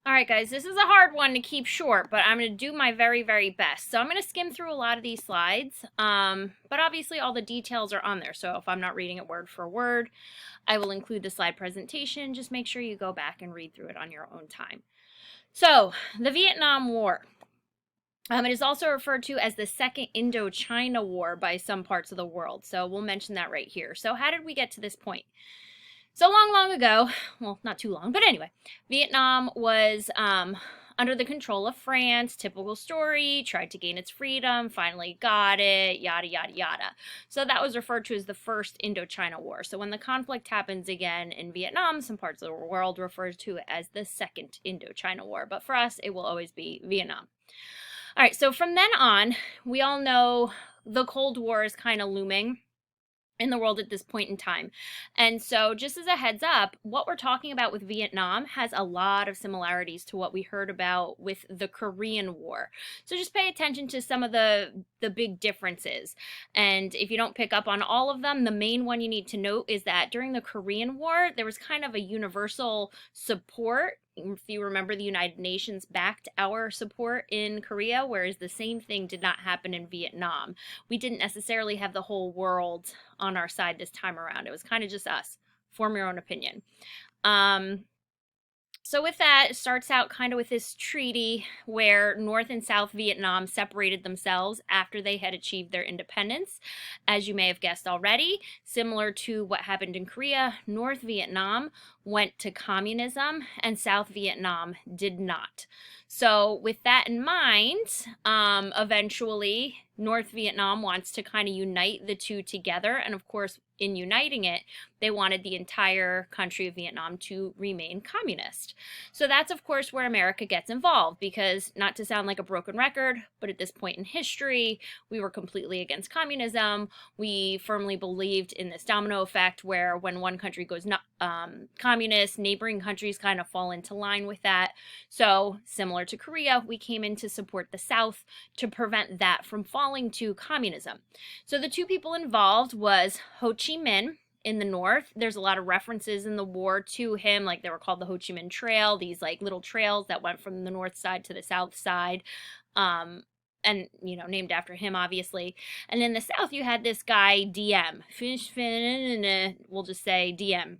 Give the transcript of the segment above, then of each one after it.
All right, guys, this is a hard one to keep short, but I'm going to do my very, very best. So I'm going to skim through a lot of these slides, but obviously all the details are on there. So if I'm not reading it word for word, I will include the slide presentation. Just make sure you go back and read through it on your own time. So the Vietnam War. It is also referred to as the Second Indochina War by some parts of the world. So we'll mention that right here. So how did we get to this point? So long, long ago, well, not too long, but anyway, Vietnam was under the control of France. Typical story, tried to gain its freedom, finally got it, yada, yada, yada. So that was referred to as the First Indochina War. So when the conflict happens again in Vietnam, some parts of the world refer to it as the Second Indochina War. But for us, it will always be Vietnam. All right, so from then on, we all know the Cold War is kind of looming in the world at this point in time. And so, just as a heads up, what we're talking about with Vietnam has a lot of similarities to what we heard about with the Korean War. So just pay attention to some of the big differences. And if you don't pick up on all of them, the main one you need to note is that during the Korean War, there was kind of a universal support. If you remember, the United Nations backed our support in Korea, whereas the same thing did not happen in Vietnam. We didn't necessarily have the whole world on our side this time around. It was kind of just us. Form your own opinion. So with that, it starts out kind of with this treaty where North and South Vietnam separated themselves after they had achieved their independence. As you may have guessed already, similar to what happened in Korea, North Vietnam went to communism and South Vietnam did not. So with that in mind, eventually North Vietnam wants to kind of unite the two together. And of course, in uniting it, they wanted the entire country of Vietnam to remain communist. So that's, of course, where America gets involved because, not to sound like a broken record, but at this point in history, we were completely against communism. We firmly believed in this domino effect where when one country goes not communist, neighboring countries kind of fall into line with that. So, similar to Korea, we came in to support the South to prevent that from falling to communism. So the two people involved was Ho Chi Minh in the north. There's a lot of references in the war to him, like they were called the Ho Chi Minh Trail, these like little trails that went from the north side to the south side. And named after him, obviously. And in the south, you had this guy Diem. We'll just say Diem.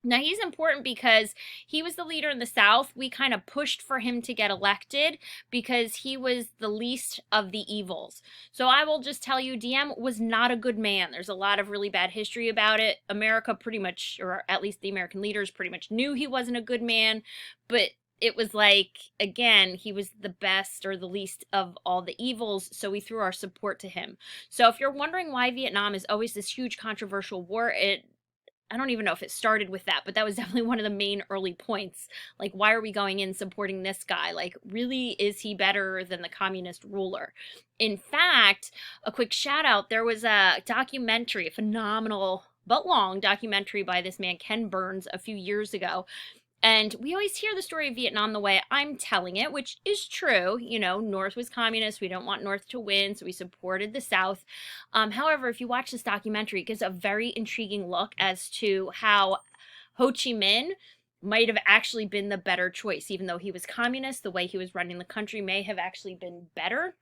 Now, he's important because he was the leader in the South. We kind of pushed for him to get elected because he was the least of the evils. So I will just tell you, Diem was not a good man. There's a lot of really bad history about it. America pretty much, or at least the American leaders pretty much knew he wasn't a good man, but it was like, again, he was the best or the least of all the evils, so we threw our support to him. So if you're wondering why Vietnam is always this huge controversial war, I don't even know if it started with that, but that was definitely one of the main early points. Like, why are we going in supporting this guy? Like, really, is he better than the communist ruler? In fact, a quick shout out, there was a documentary, a phenomenal but long documentary by this man, Ken Burns, a few years ago. And we always hear the story of Vietnam the way I'm telling it, which is true. North was communist. We don't want North to win, so we supported the South. However, if you watch this documentary, it gives a very intriguing look as to how Ho Chi Minh might have actually been the better choice. Even though he was communist, the way he was running the country may have actually been better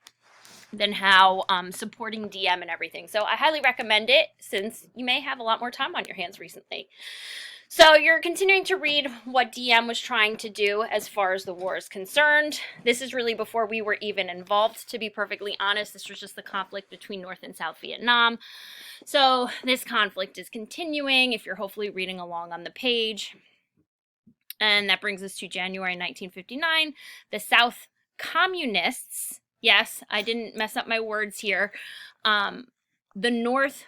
than how supporting Diem and everything. So I highly recommend it since you may have a lot more time on your hands recently. So you're continuing to read what Diem was trying to do as far as the war is concerned. This is really before we were even involved, to be perfectly honest. This was just the conflict between North and South Vietnam. So this conflict is continuing if you're hopefully reading along on the page. And that brings us to January 1959. The South Communists, yes, I didn't mess up my words here. The North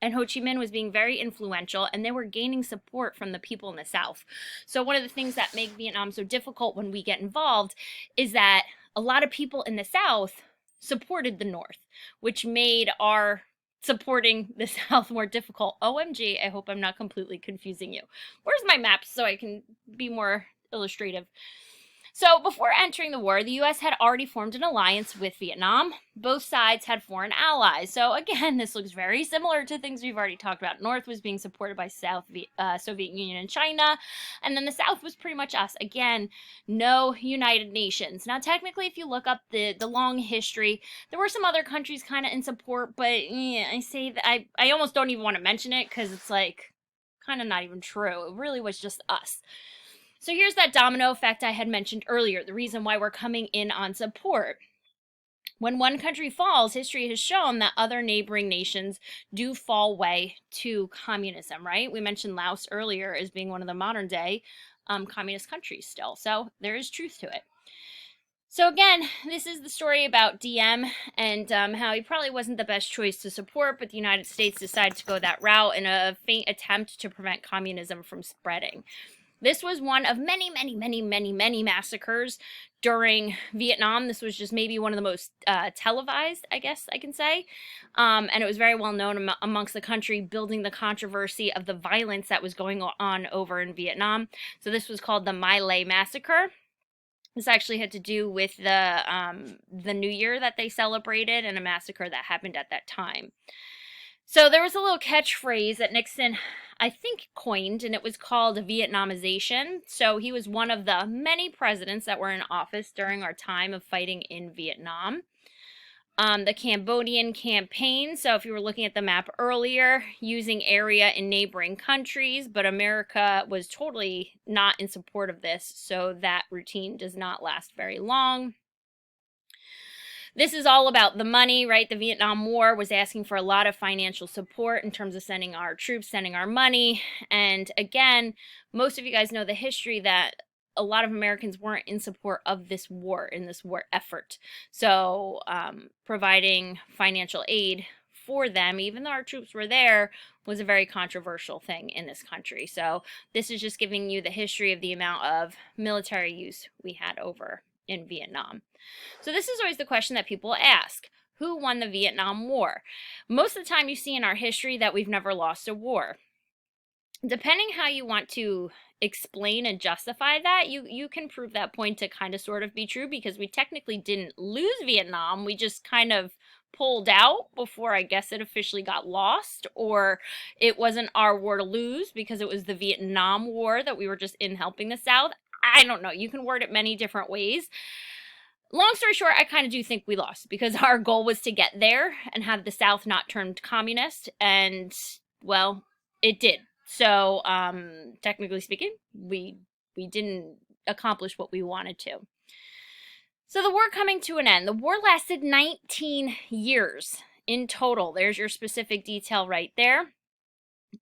and Ho Chi Minh was being very influential, and they were gaining support from the people in the South. So one of the things that make Vietnam so difficult when we get involved is that a lot of people in the South supported the North, which made our supporting the South more difficult. OMG, I hope I'm not completely confusing you. Where's my map so I can be more illustrative? So, before entering the war, the US had already formed an alliance with Vietnam. Both sides had foreign allies. So, again, this looks very similar to things we've already talked about. North was being supported by Soviet Union and China, and then the South was pretty much us. Again, no United Nations. Now, technically, if you look up the long history, there were some other countries kind of in support, but yeah, I say that I almost don't even want to mention it because it's like kind of not even true. It really was just us. So here's that domino effect I had mentioned earlier, the reason why we're coming in on support. When one country falls, history has shown that other neighboring nations do fall way to communism, right? We mentioned Laos earlier as being one of the modern day communist countries still. So there is truth to it. So again, this is the story about Diem and how he probably wasn't the best choice to support, but the United States decided to go that route in a faint attempt to prevent communism from spreading. This was one of many, many, many, many, many massacres during Vietnam. This was just maybe one of the most televised, I guess I can say. And it was very well known amongst the country, building the controversy of the violence that was going on over in Vietnam. So this was called the My Lai Massacre. This actually had to do with the New Year that they celebrated and a massacre that happened at that time. So there was a little catchphrase that Nixon, I think, coined, and it was called Vietnamization. So he was one of the many presidents that were in office during our time of fighting in Vietnam. The Cambodian campaign, so if you were looking at the map earlier, using area in neighboring countries, but America was totally not in support of this, so that routine does not last very long. This is all about the money, right? The Vietnam War was asking for a lot of financial support in terms of sending our troops, sending our money. And again, most of you guys know the history that a lot of Americans weren't in support of this war, in this war effort. So providing financial aid for them, even though our troops were there, was a very controversial thing in this country. So this is just giving you the history of the amount of military use we had over in Vietnam. So this is always the question that people ask. Who won the Vietnam War? Most of the time you see in our history that we've never lost a war. Depending how you want to explain and justify that, you can prove that point to kind of sort of be true, because we technically didn't lose Vietnam. We just kind of pulled out before I guess it officially got lost, or it wasn't our war to lose because it was the Vietnam War that we were just in helping the South. I don't know. You can word it many different ways. Long story short, I kind of do think we lost because our goal was to get there and have the South not turned communist, and, well, it did. So, technically speaking, we didn't accomplish what we wanted to. So the war coming to an end. The war lasted 19 years in total. There's your specific detail right there.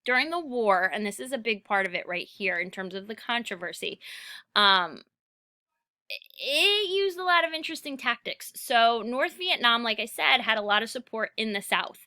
During the war, and this is a big part of it right here in terms of the controversy, it used a lot of interesting tactics. So North Vietnam, like I said, had a lot of support in the South.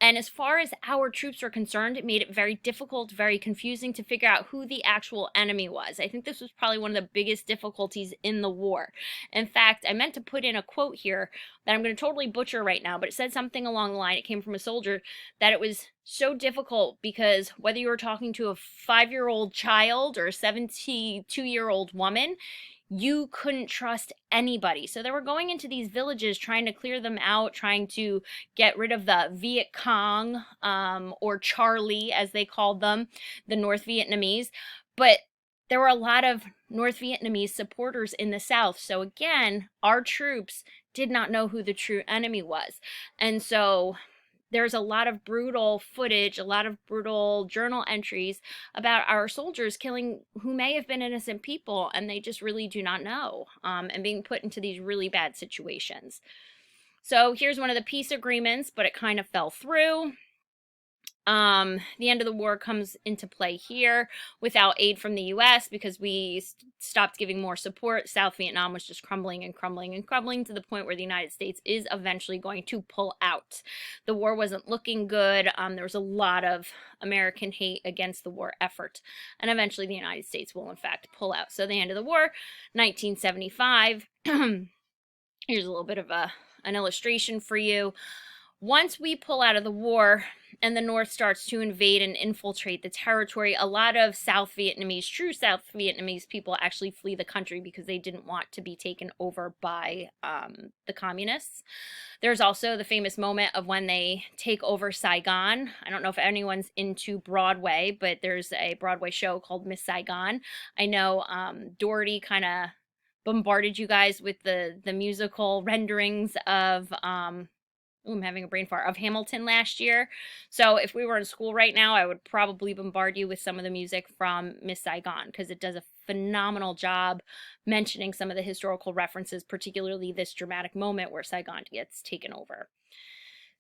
And as far as our troops were concerned, it made it very difficult, very confusing to figure out who the actual enemy was. I think this was probably one of the biggest difficulties in the war. In fact, I meant to put in a quote here that I'm going to totally butcher right now, but it said something along the line, it came from a soldier, that it was so difficult because whether you were talking to a 5-year-old child or a 72-year-old woman, you couldn't trust anybody. So they were going into these villages, trying to clear them out, trying to get rid of the Viet Cong, or Charlie, as they called them, the North Vietnamese. But there were a lot of North Vietnamese supporters in the South. So again, our troops did not know who the true enemy was. And so there's a lot of brutal footage, a lot of brutal journal entries about our soldiers killing who may have been innocent people, and they just really do not know, and being put into these really bad situations. So here's one of the peace agreements, but it kind of fell through. The end of the war comes into play here without aid from the U.S. because we stopped giving more support. South Vietnam was just crumbling and crumbling and crumbling to the point where the United States is eventually going to pull out. The war wasn't looking good. There was a lot of American hate against the war effort, and eventually the United States will in fact pull out. So the end of the war, 1975. Here's a little bit of an illustration for you. Once we pull out of the war and the North starts to invade and infiltrate the territory, a lot of South Vietnamese, true South Vietnamese people actually flee the country because they didn't want to be taken over by the communists. There's also the famous moment of when they take over Saigon. I don't know if anyone's into Broadway, but there's a Broadway show called Miss Saigon. I know Doherty kind of bombarded you guys with the musical renderings of ooh, I'm having a brain fart, of Hamilton last year. So if we were in school right now, I would probably bombard you with some of the music from Miss Saigon because it does a phenomenal job mentioning some of the historical references, particularly this dramatic moment where Saigon gets taken over.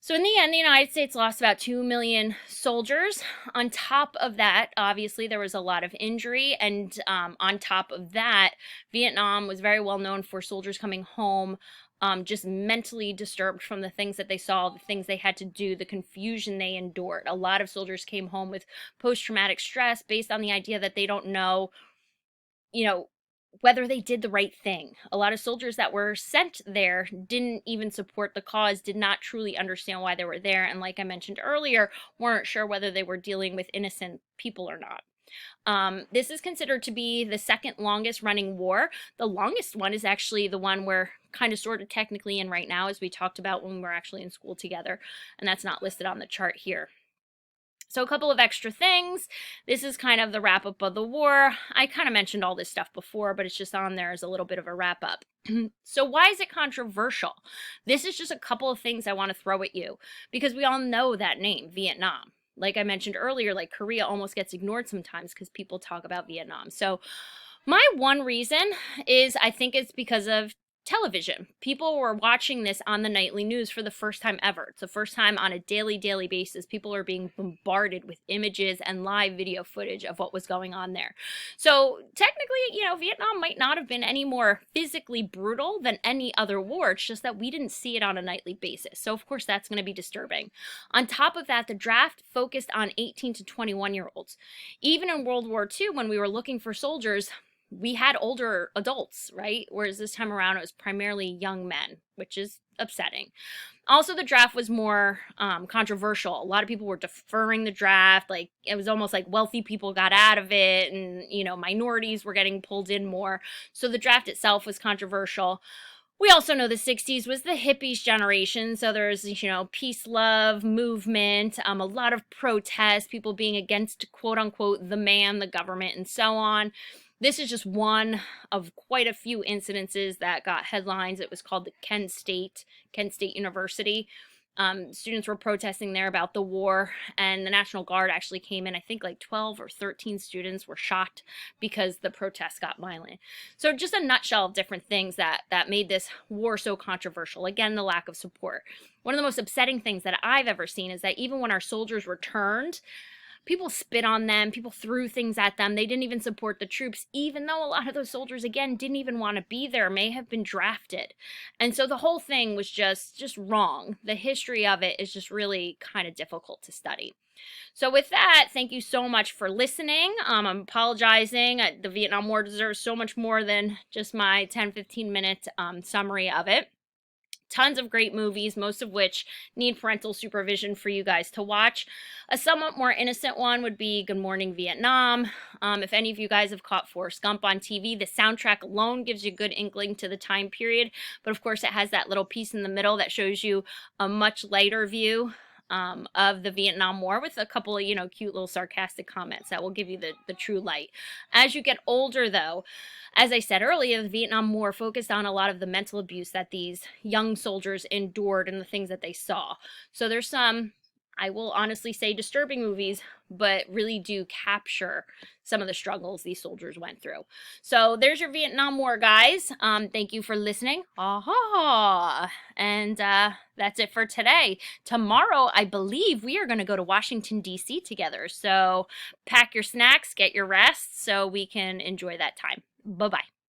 So in the end, the United States lost about 2 million soldiers. On top of that, obviously, there was a lot of injury. And on top of that, Vietnam was very well known for soldiers coming home just mentally disturbed from the things that they saw, the things they had to do, the confusion they endured. A lot of soldiers came home with post-traumatic stress based on the idea that they don't know, you know, whether they did the right thing. A lot of soldiers that were sent there didn't even support the cause, did not truly understand why they were there, and like I mentioned earlier, weren't sure whether they were dealing with innocent people or not. This is considered to be the second longest running war. The longest one is actually the one we're kind of sort of technically in right now, as we talked about when we were actually in school together, and that's not listed on the chart here. So a couple of extra things. This is kind of the wrap up of the war. I kind of mentioned all this stuff before, but it's just on there as a little bit of a wrap up. So why is it controversial? This is just a couple of things I want to throw at you because we all know that name, Vietnam. Like I mentioned earlier, like Korea almost gets ignored sometimes because people talk about Vietnam. So my one reason is I think it's because of television. People were watching this on the nightly news for the first time ever. It's the first time on a daily basis. People are being bombarded with images and live video footage of what was going on there. So technically, you know, Vietnam might not have been any more physically brutal than any other war. It's just that we didn't see it on a nightly basis. So of course that's going to be disturbing. On top of that, the draft focused on 18 to 21-year-olds. Even in World War II, when we were looking for soldiers, we had older adults, right? Whereas this time around, it was primarily young men, which is upsetting. Also, the draft was more controversial. A lot of people were deferring the draft. Like, it was almost like wealthy people got out of it and, you know, minorities were getting pulled in more. So the draft itself was controversial. We also know the 60s was the hippies generation, so there's, you know, peace, love, movement, a lot of protests, people being against, quote unquote, the man, the government, and so on. This is just one of quite a few incidences that got headlines. It was called the Kent State University. Students were protesting there about the war, and the National Guard actually came in. I think like 12 or 13 students were shot because the protests got violent. So just a nutshell of different things that made this war so controversial. Again, the lack of support. One of the most upsetting things that I've ever seen is that even when our soldiers returned, people spit on them, people threw things at them. They didn't even support the troops, even though a lot of those soldiers, again, didn't even want to be there, may have been drafted. And so the whole thing was just wrong. The history of it is just really kind of difficult to study. So with that, thank you so much for listening. I'm apologizing. The Vietnam War deserves so much more than just my 10-15 minute summary of it. Tons of great movies, most of which need parental supervision for you guys to watch. A somewhat more innocent one would be Good Morning Vietnam. If any of you guys have caught Forrest Gump on TV, the soundtrack alone gives you a good inkling to the time period. But of course, it has that little piece in the middle that shows you a much lighter view of the Vietnam War with a couple of, you know, cute little sarcastic comments that will give you the true light. As you get older, though, as I said earlier, the Vietnam War focused on a lot of the mental abuse that these young soldiers endured and the things that they saw. So there's some, I will honestly say, disturbing movies, but really do capture some of the struggles these soldiers went through. So there's your Vietnam War, guys. Thank you for listening. And that's it for today. Tomorrow, I believe we are going to go to Washington, D.C. together. So pack your snacks, get your rest so we can enjoy that time. Bye-bye.